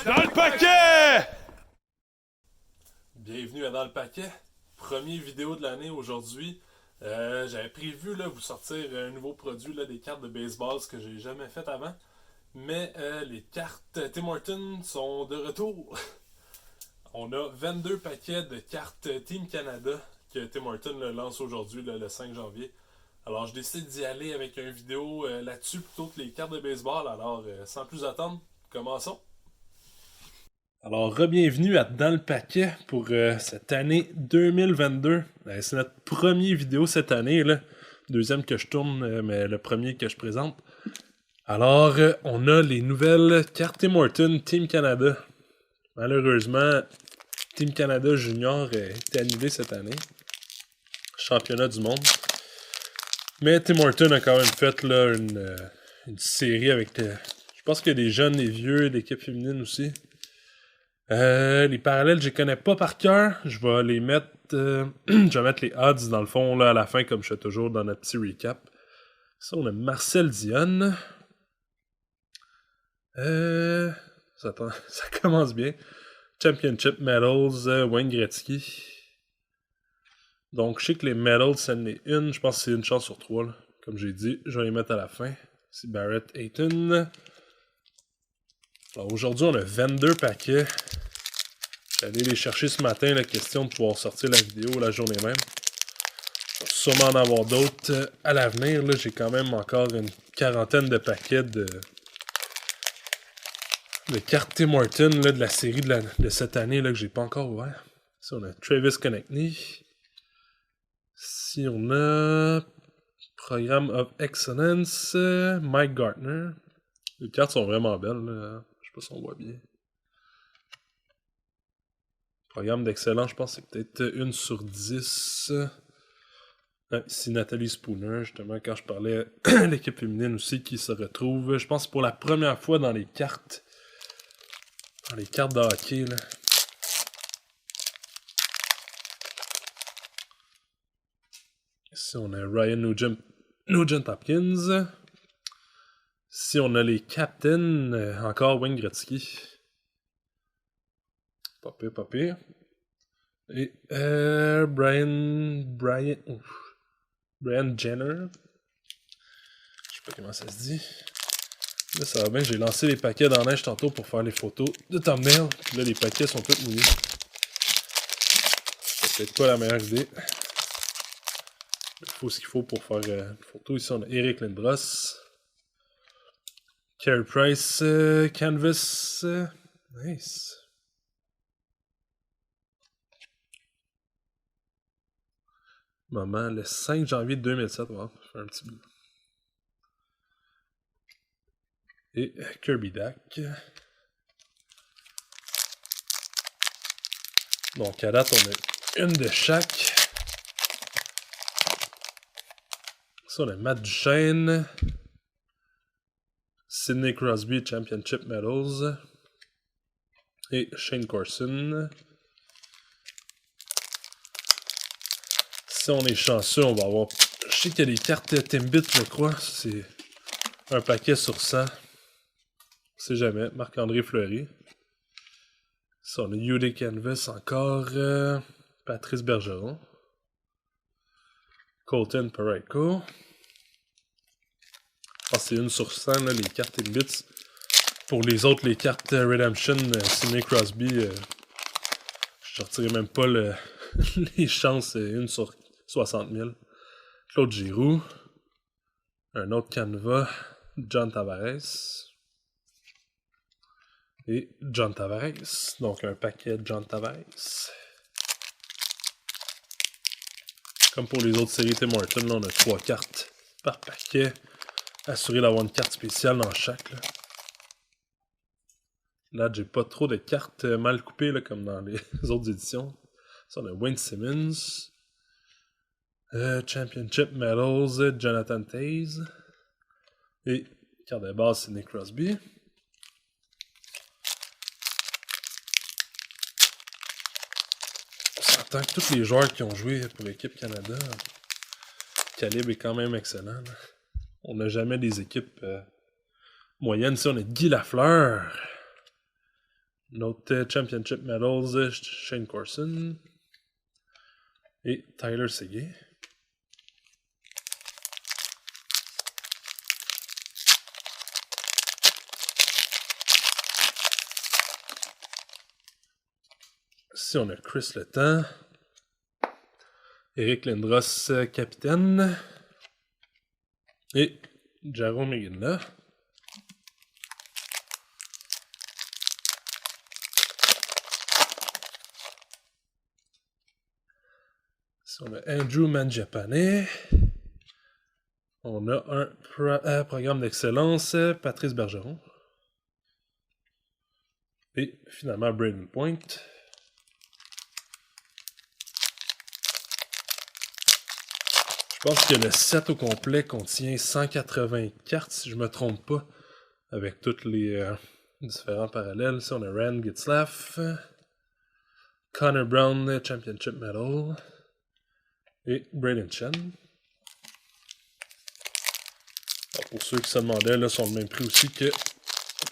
Dans le paquet! Bienvenue à Dans le paquet. Première vidéo de l'année aujourd'hui. J'avais prévu vous sortir un nouveau produit, des cartes de baseball, ce que j'ai jamais fait avant. Mais les cartes Tim Hortons sont de retour. On a 22 paquets de cartes Team Canada que Tim Hortons lance aujourd'hui, le 5 janvier. Alors je décide d'y aller avec une vidéo là-dessus plutôt que les cartes de baseball. Alors sans plus attendre, commençons. Alors, re-bienvenue à Dans le paquet pour cette année 2022. C'est notre première vidéo cette année, là. Deuxième que je tourne, mais le premier que je présente. Alors, on a les nouvelles cartes Tim Hortons Team Canada. Malheureusement, Team Canada Junior a été annulé cette année. Championnat du monde. Mais Tim Hortons a quand même fait là, une série avec... je pense qu'il y a des jeunes, des vieux, l'équipe féminine aussi. Les parallèles, je les connais pas par cœur. Je vais les mettre... je vais mettre les odds dans le fond là, à la fin, comme je fais toujours dans notre petit recap. Ça, on a Marcel Dionne. Ça commence bien. Championship Medals, Wayne Gretzky. Donc, je sais que les medals, ça en est une. Je pense que c'est une chance sur 3. Là. Comme j'ai dit, je vais les mettre à la fin. C'est Barrett Hayton. Alors, aujourd'hui, on a 22 paquets. J'allais les chercher ce matin, la question de pouvoir sortir la vidéo la journée même. Il va sûrement en avoir d'autres à l'avenir. J'ai quand même encore une quarantaine de paquets de cartes Tim Hortons de la série de cette année que j'ai pas encore ouvert. Ici, on a Travis Konechny. Ici, on a Programme of Excellence, Mike Gartner. Les cartes sont vraiment belles. Là. Je sais pas si on voit bien. Programme d'excellence, je pense que c'est peut-être 1 sur 10. Ici Nathalie Spooner, justement, quand je parlais l'équipe féminine aussi qui se retrouve, je pense pour la première fois dans les cartes. Dans les cartes de hockey, là. Ici, on a Ryan Nugent Hopkins. Ici, on a les captains, encore Wayne Gretzky. Pas pire. Et Brian Jenner. Je sais pas comment ça se dit. Là, ça va bien. J'ai lancé les paquets dans la neige tantôt pour faire les photos de thumbnail. Puis là, les paquets sont tous mouillés. C'est peut-être pas la meilleure idée. Il faut ce qu'il faut pour faire une photo. Ici, on a Eric Lindros. Carey Price. Canvas. Nice. Moment, le 5 janvier 2007. On va faire un petit bout. Et Kirby Dack. Donc à date, on a une de chaque. Ça, on a Matt Duchesne. Sidney Crosby Championship Medals. Et Shane Corson. Si on est chanceux, on va avoir... Je sais qu'il y a des cartes Timbit, je crois. C'est un paquet sur 100. On sait jamais. Marc-André Fleury. Ça, on a UD Canvas encore. Patrice Bergeron. Colton Parayko. Je pense que c'est 1 sur 100, là, les cartes Timbits. Pour les autres, les cartes Redemption, Sidney Crosby, je sortirai même pas les chances, 1 sur 60 000. Claude Giroux. Un autre Canva, John Tavares. Et John Tavares. Donc un paquet de John Tavares. Comme pour les autres séries Tim Hortons, là, on a 3 cartes par paquet. Assuré d'avoir une carte spéciale dans chaque. Là, j'ai pas trop de cartes mal coupées là, comme dans les autres éditions. Ça, on a Wayne Simmons. Championship Medals, Jonathan Toews. Et carte de base, c'est Nick Crosby. On s'entend que tous les joueurs qui ont joué pour l'équipe Canada, le calibre est quand même excellent. Là. On n'a jamais des équipes moyennes. Ici, on a Guy Lafleur. Notre Championship Medals, Shane Corson. Et Tyler Seguin. Ici, on a Chris Letang. Eric Lindros, capitaine. Et Jarome Iginla. Ici, on a Andrew Mangiapane. On a un programme d'excellence, Patrice Bergeron. Et finalement, Braden Point. Je pense que le set au complet contient 180 cartes, si je ne me trompe pas, avec tous les différents parallèles. Ici, on a Rand Getzlaf, Connor Brown, Championship Medal, et Braden Chen. Alors, pour ceux qui se demandaient, là, sont le même prix aussi que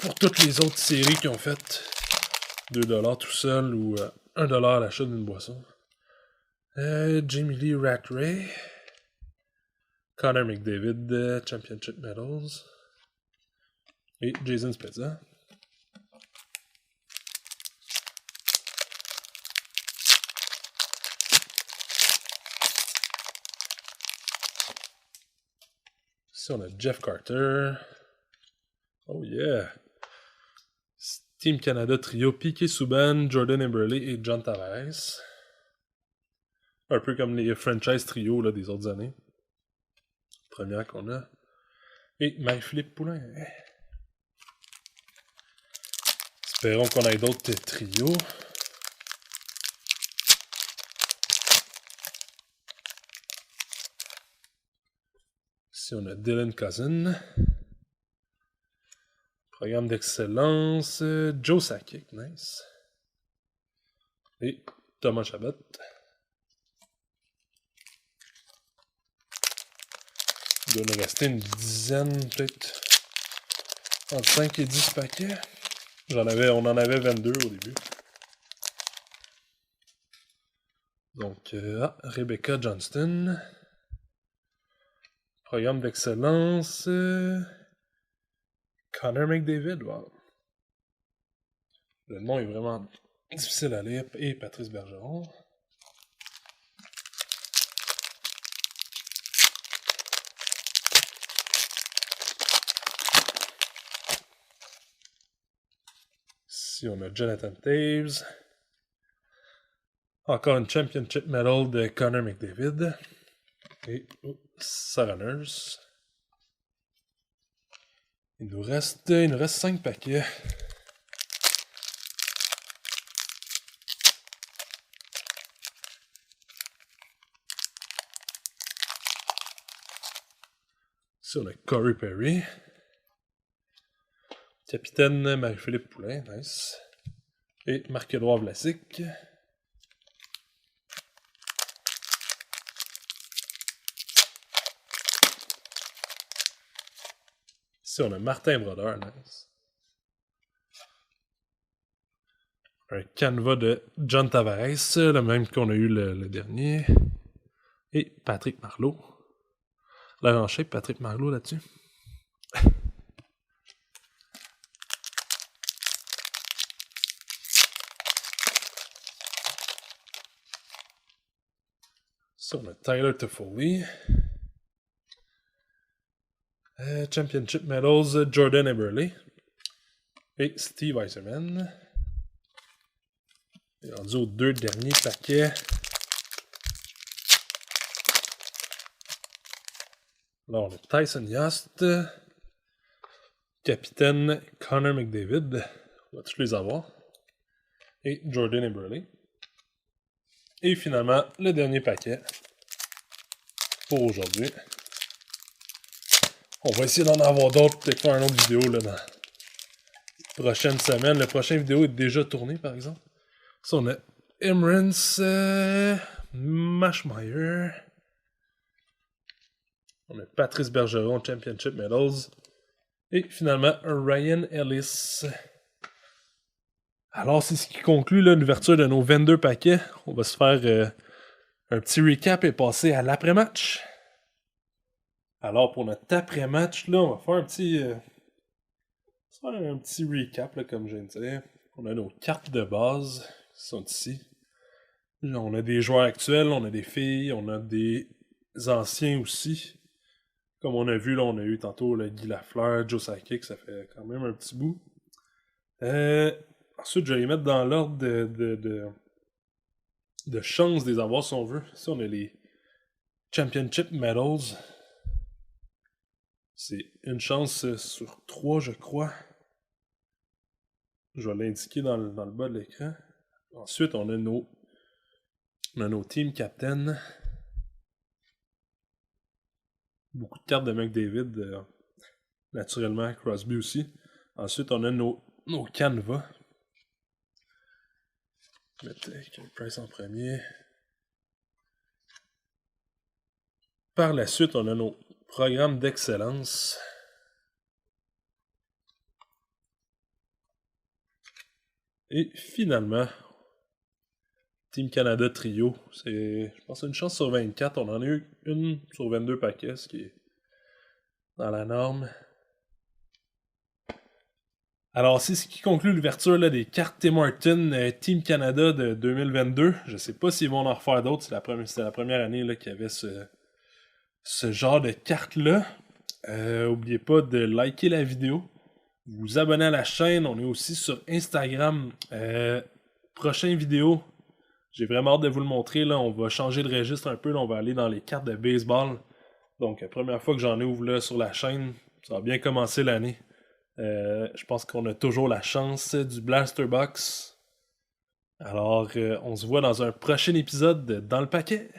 pour toutes les autres séries qui ont fait 2$ tout seul ou 1$ à l'achat d'une boisson. Jamie Lee Rattray. Connor McDavid, Championship Medals. Et Jason Spezza. Ici, on a Jeff Carter. Oh yeah! Team Canada Trio, Piquet Souban, Jordan Eberle et John Tavares. Un peu comme les franchise trio là, des autres années. Première qu'on a. Et Marie-Philippe Poulin. Espérons qu'on ait d'autres trios. Ici, on a Dylan Cousin. Programme d'excellence. Joe Sakic, nice. Et Thomas Chabot. Il doit nous rester une dizaine, peut-être entre 5 et 10 paquets. On en avait 22 au début. Donc, Rebecca Johnston. Programme d'excellence. Connor McDavid, wow. Le nom est vraiment difficile à lire. Et Patrice Bergeron. Ici, on a Jonathan Taves. Encore une Championship Medal de Connor McDavid. Et Sarah Nurse. Il nous reste 5 paquets. Ici, on a Corey Perry. Capitaine Marie-Philippe Poulin, nice. Et Marc-Édouard Vlasic. Ici, on a Martin Brodeur, nice. Un canevas de John Tavares, le même qu'on a eu le dernier. Et Patrick Marleau. L'air en shape, Patrick Marleau là-dessus. Ça, on a Tyler Toffoli. Championship Medals, Jordan Eberle. Et Steve Yzerman. Et rendu aux 2 derniers paquets. Là, on a Tyson Yost. Capitaine Connor McDavid. On va tous les avoir. Et Jordan Eberle. Et finalement, le dernier paquet pour aujourd'hui. On va essayer d'en avoir d'autres, peut-être faire une autre vidéo là, dans les prochaines semaines. La prochaine vidéo est déjà tournée, par exemple. Ça, on a Emrance Mashmeyer. On a Patrice Bergeron, Championship Medals. Et finalement, Ryan Ellis. Alors, c'est ce qui conclut l'ouverture de nos 22 paquets. On va se faire un petit recap et passer à l'après-match. Alors, pour notre après-match, là, on va faire un petit recap, là, comme je viens de dire. On a nos cartes de base qui sont ici. Là, on a des joueurs actuels, on a des filles, on a des anciens aussi. Comme on a vu, là, on a eu tantôt là, Guy Lafleur, Joe Sakic, ça fait quand même un petit bout. Ensuite, je vais les mettre dans l'ordre de chance des avoirs, si on veut. Ici, on a les Championship Medals. C'est une chance sur 3, je crois. Je vais l'indiquer dans le bas de l'écran. Ensuite, on a nos team captains. Beaucoup de cartes de McDavid. Naturellement, Crosby aussi. Ensuite, on a nos canevas. Mettre Carey Price en premier. Par la suite, on a nos programmes d'excellence. Et finalement, Team Canada Trio. C'est, je pense, une chance sur 24. On en a eu une sur 22 paquets, ce qui est dans la norme. Alors, c'est ce qui conclut l'ouverture des cartes Tim Hortons Team Canada de 2022. Je sais pas s'ils vont en refaire d'autres. C'était la première année qu'il y avait ce genre de cartes-là. N'oubliez pas de liker la vidéo. Vous abonner à la chaîne. On est aussi sur Instagram. Prochaine vidéo. J'ai vraiment hâte de vous le montrer. Là, on va changer de registre un peu. Là, on va aller dans les cartes de baseball. Donc, première fois que j'en ouvre là, sur la chaîne. Ça va bien commencer l'année. Je pense qu'on a toujours la chance du Blaster Box. Alors, on se voit dans un prochain épisode de Dans le paquet.